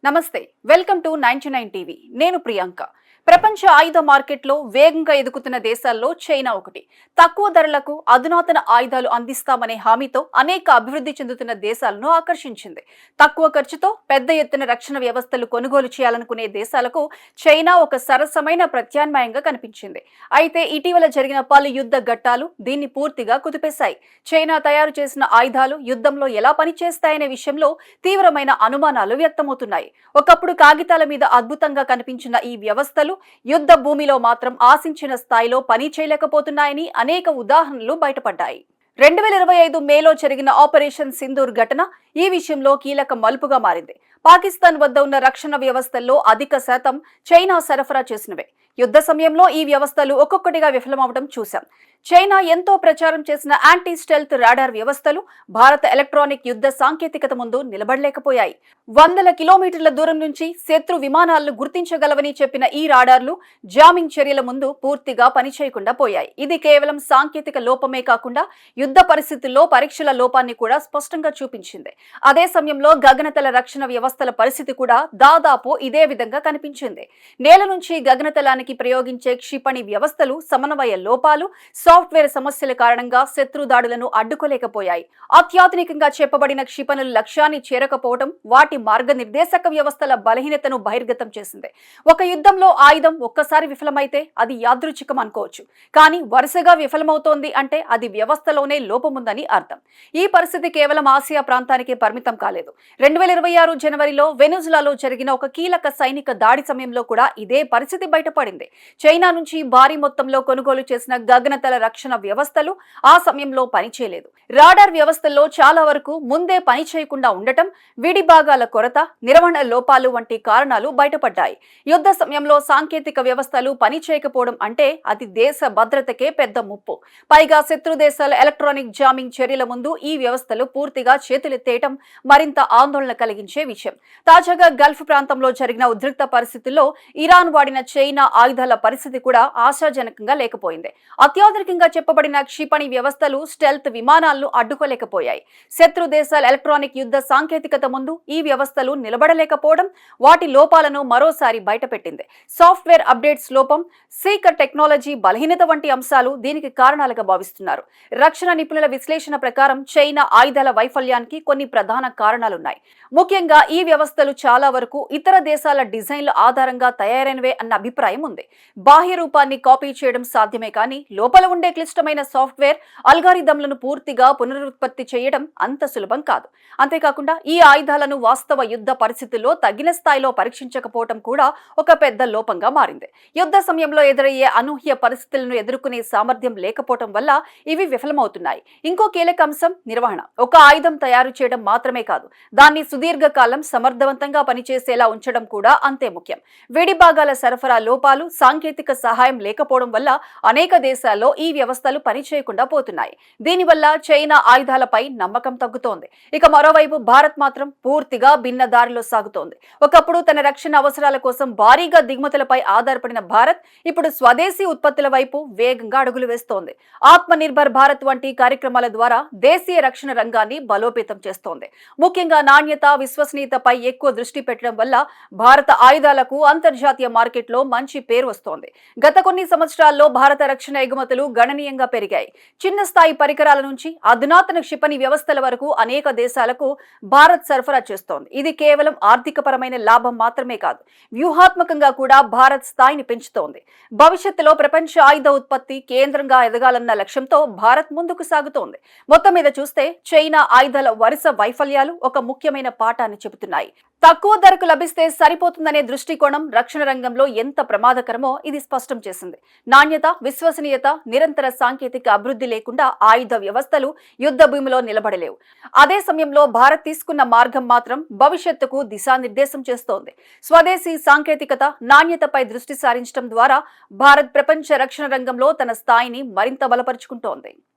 నమస్తే, welcome to 99 TV. నేను ప్రియాంక. ప్రపంచ ఆయుధ మార్కెట్లో వేగంగా ఎదుగుతున్న దేశాల్లో చైనా ఒకటి. తక్కువ ధరలకు అధునాతన ఆయుధాలు అందిస్తామనే హామీతో అనేక అభివృద్ధి చెందుతున్న దేశాలను ఆకర్షించింది. తక్కువ ఖర్చుతో పెద్ద ఎత్తున రక్షణ వ్యవస్థలు కొనుగోలు చేయాలనుకునే దేశాలకు చైనా ఒక సరసమైన ప్రత్యామ్నాయంగా కనిపించింది. అయితే ఇటీవల జరిగిన పలు యుద్ధ ఘట్టాలు దీన్ని పూర్తిగా కుదిపేశాయి. చైనా తయారు చేసిన ఆయుధాలు యుద్ధంలో ఎలా పనిచేస్తాయనే విషయంలో తీవ్రమైన అనుమానాలు వ్యక్తమవుతున్నాయి. ఒకప్పుడు కాగితాల మీద అద్భుతంగా కనిపించిన ఈ వ్యవస్థలు యుద్ధ భూమిలో మాత్రం ఆశించిన స్థాయిలో పని చేయలేకపోతున్నాయని అనేక ఉదాహరణలు బయటపడ్డాయి. 2025 మేలో జరిగిన ఆపరేషన్ సింధూర్ ఘటన ఈ విషయంలో కీలక మలుపుగా మారింది. పాకిస్తాన్ వద్ద ఉన్న రక్షణ వ్యవస్థల్లో అధిక శాతం చైనా సరఫరా చేసినవే. యుద్ధ సమయంలో ఈ వ్యవస్థలు ఒక్కొక్కటిగా విఫలమవడం చూశాం. చైనా ఎంతో ప్రచారం చేసిన యాంటీ స్టెల్త్ రాడార్ వ్యవస్థలు భారత ఎలక్ట్రానిక్ యుద్ధ సాంకేతికత ముందు నిలబడలేకపోయాయి. వందల కిలోమీటర్ల దూరం నుంచి శత్రు విమానాలను గుర్తించగలవని చెప్పిన ఈ రాడార్లు జామింగ్ చర్యల ముందు పూర్తిగా పనిచేయకుండా పోయాయి. ఇది కేవలం సాంకేతిక లోపమే కాకుండా యుద్ధ పరిస్థితుల్లో పరీక్షల లోపాన్ని కూడా స్పష్టంగా చూపించింది. అదే సమయంలో గగనతల రక్షణ వ్యవస్థల పరిస్థితి కూడా దాదాపు ఇదే విధంగా కనిపించింది. నేల నుంచి గగనతలానికి ప్రయోగించే క్షిపణి వ్యవస్థలు సమన్వయ లోపాలు, సాఫ్ట్వేర్ సమస్యల కారణంగా శత్రు దాడులను అడ్డుకోలేకపోయాయి. అత్యాధునికంగా చెప్పబడిన క్షిపణులు లక్ష్యాన్ని చేరకపోవడం వాటి మార్గనిర్దేశక వ్యవస్థల బలహీనతను బహిర్గతం చేసింది. ఒక యుద్ధంలో ఆయుధం ఒక్కసారి విఫలమైతే అది యాదృచ్ఛికం అనుకోవచ్చు, కానీ వరుసగా విఫలమవుతోంది అంటే అది వ్యవస్థలోనే లోపముందని అర్థం. ఈ పరిస్థితి కేవలం ఆసియా ప్రాంతానికే పరిమితం కాలేదు. 2026 జనవరిలో వెనుజులాలో జరిగిన ఒక కీలక సైనిక దాడి సమయంలో కూడా ఇదే పరిస్థితి బయటపడింది. చైనా నుంచి భారీ మొత్తంలో కొనుగోలు చేసిన గగనతల రక్షణ వ్యవస్థలు ఆ సమయంలో పనిచేయలేదు. రాడార్ వ్యవస్థల్లో చాలా వరకు ముందే పని చేయకుండా ఉండటం, విడి భాగాల కొరత, నిర్వహణ లోపాలు వంటి కారణాలు బయటపడ్డాయి. యుద్ధ సమయంలో సాంకేతిక వ్యవస్థలు పని చేయకపోవడం అంటే అది దేశ భద్రతకే పెద్ద ముప్పు. పైగా శత్రు దేశాల ఎలక్ట్రానిక్ జామింగ్ చర్యల ముందు ఈ వ్యవస్థలు పూర్తిగా చేతులెత్తేయటం మరింత ఆందోళన కలిగించే విషయం. తాజాగా గల్ఫ్ ప్రాంతంలో జరిగిన ఉద్రిక్త పరిస్థితుల్లో ఇరాన్ వాడిన చైనా ఆయుధాల పరిస్థితి కూడా ఆశాజనకంగా లేకపోయింది. అత్యాధునికంగా చెప్పబడిన క్షిపణి వ్యవస్థలు స్టెల్త్ విమానాలను అడ్డుకోలేకపోయాయి. శత్రు దేశాల ఎలక్ట్రానిక్ యుద్ధ సాంకేతికత ముందు ఈ వ్యవస్థలు నిలబడలేకపోవడం వాటి లోపాలను మరోసారి బయటపెట్టింది. సాఫ్ట్వేర్ అప్డేట్స్ లోపం, సీకర్ టెక్నాలజీ బలహీనత వంటి అంశాలు దీనికి కారణాలుగా భావిస్తున్నారు. రక్షణ నిపుణుల విశ్లేషణ ప్రకారం చైనా ఆయుధాల వైఫల్యానికి కొన్ని ప్రధాన కారణాలున్నాయి. ముఖ్యంగా ఈ వ్యవస్థలు చాలా వరకు ఇతర దేశాల డిజైన్ల ఆధారంగా తయారైనవే అన్న అభిప్రాయం ఉంది. బాహ్య రూపాన్ని కాపీ చేయడం సాధ్యమే కానీ లోపల ఉండే క్లిష్టమైన సాఫ్ట్వేర్ అల్గారిథంలను పూర్తిగా పునరుత్పత్తి చేయడం అంత సులభం కాదు. అంతేకాకుండా ఈ ఆయుధాలను వాస్తవ యుద్ధ పరిస్థితుల్లో తగిన స్థాయిలో పరీక్షించకపోవడం కూడా ఒక పెద్ద లోపంగా మారింది. యుద్ధ సమయంలో ఎదురయ్యే అనూహ్య పరిస్థితులను ఎదుర్కొనే సామర్థ్యం లేకపోవడం వల్ల ఇవి విఫలమవుతున్నాయి. ఇంకో కీలక అంశం నిర్వహణ. ఒక ఆయుధం తయారు చేయడం మాత్రమే కాదు, దాన్ని సుదీర్ఘకాలం సమర్థవంతంగా పనిచేసేలా ఉంచడం కూడా అంతే ముఖ్యం. విడి భాగాల సరఫరా లోపాలు, సాంకేతిక సహాయం లేకపోవడం వల్ల అనేక దేశాల్లో ఈ వ్యవస్థలు పనిచేయకుండా పోతున్నాయి. దీనివల్ల చైనా ఆయుధాలపై నమ్మకం తగ్గుతోంది. ఇక మరోవైపు భారత్ మాత్రం పూర్తిగా భిన్న దారిలో సాగుతోంది. ఒకప్పుడు తన రక్షణ అవసరాల కోసం భారీగా దిగుమతులపై ఆధారపడిన భారత్ ఇప్పుడు స్వదేశీ ఉత్పత్తుల వైపు వేగంగా అడుగులు వేస్తోంది. ఆత్మ నిర్భర్ భారత్ వంటి కార్యక్రమాల ద్వారా దేశీయ రక్షణ రంగాన్ని బలోపేతం చేస్తోంది. ముఖ్యంగా నాణ్యత, విశ్వసనీయతపై ఎక్కువ దృష్టి పెట్టడం వల్ల భారత ఆయుధాలకు అంతర్జాతీయ మార్కెట్లో మంచి పేరు వస్తోంది. గత కొన్ని సంవత్సరాల్లో భారత రక్షణ ఎగుమతులు గణనీయంగా పెరిగాయి. చిన్న స్థాయి పరికరాల నుంచి అధునాతన క్షిపణి వ్యవస్థల వరకు అనేక దేశాలకు భారత్ సరఫరా చేస్తోంది. ఇది కేవలం ఆర్థికపరమైన లాభం మాత్రమే కాదు, వ్యూహాత్మకంగా కూడా భారత్ స్థాయిని పెంచుతోంది. భవిష్యత్తులో ప్రపంచ ఆయుధ ఉత్పత్తి కేంద్రంగా ఎదగాలన్న లక్ష్యంతో భారత్ ముందుకు సాగుతోంది. మొత్తం మీద చూస్తే చైనా ఆయుధాల వరుస వైఫల్యాలు ఒక ముఖ్యమైన పాఠాన్ని చెబుతున్నాయి. తక్కువ ధరకు లభిస్తే సరిపోతుందనే దృష్టికోణం రక్షణ రంగంలో ఎంత ప్రమాదకరమో ఇది స్పష్టం చేసింది. నాణ్యత, విశ్వసనీయత, నిరంతర సాంకేతిక అభివృద్ధి లేకుండా ఆయుధ వ్యవస్థలు యుద్ధ భూమిలో నిలబడలేవు. అదే సమయంలో భారత్ తీసుకున్న మార్గం మాత్రం భవిష్యత్తుకు దిశానిర్దేశం చేస్తోంది. స్వదేశీ సాంకేతికత, నాణ్యతపై దృష్టి సారించడం ద్వారా భారత్ ప్రపంచ రక్షణ రంగంలో తన స్థాయిని మరింత బలపరుచుకుంటోంది.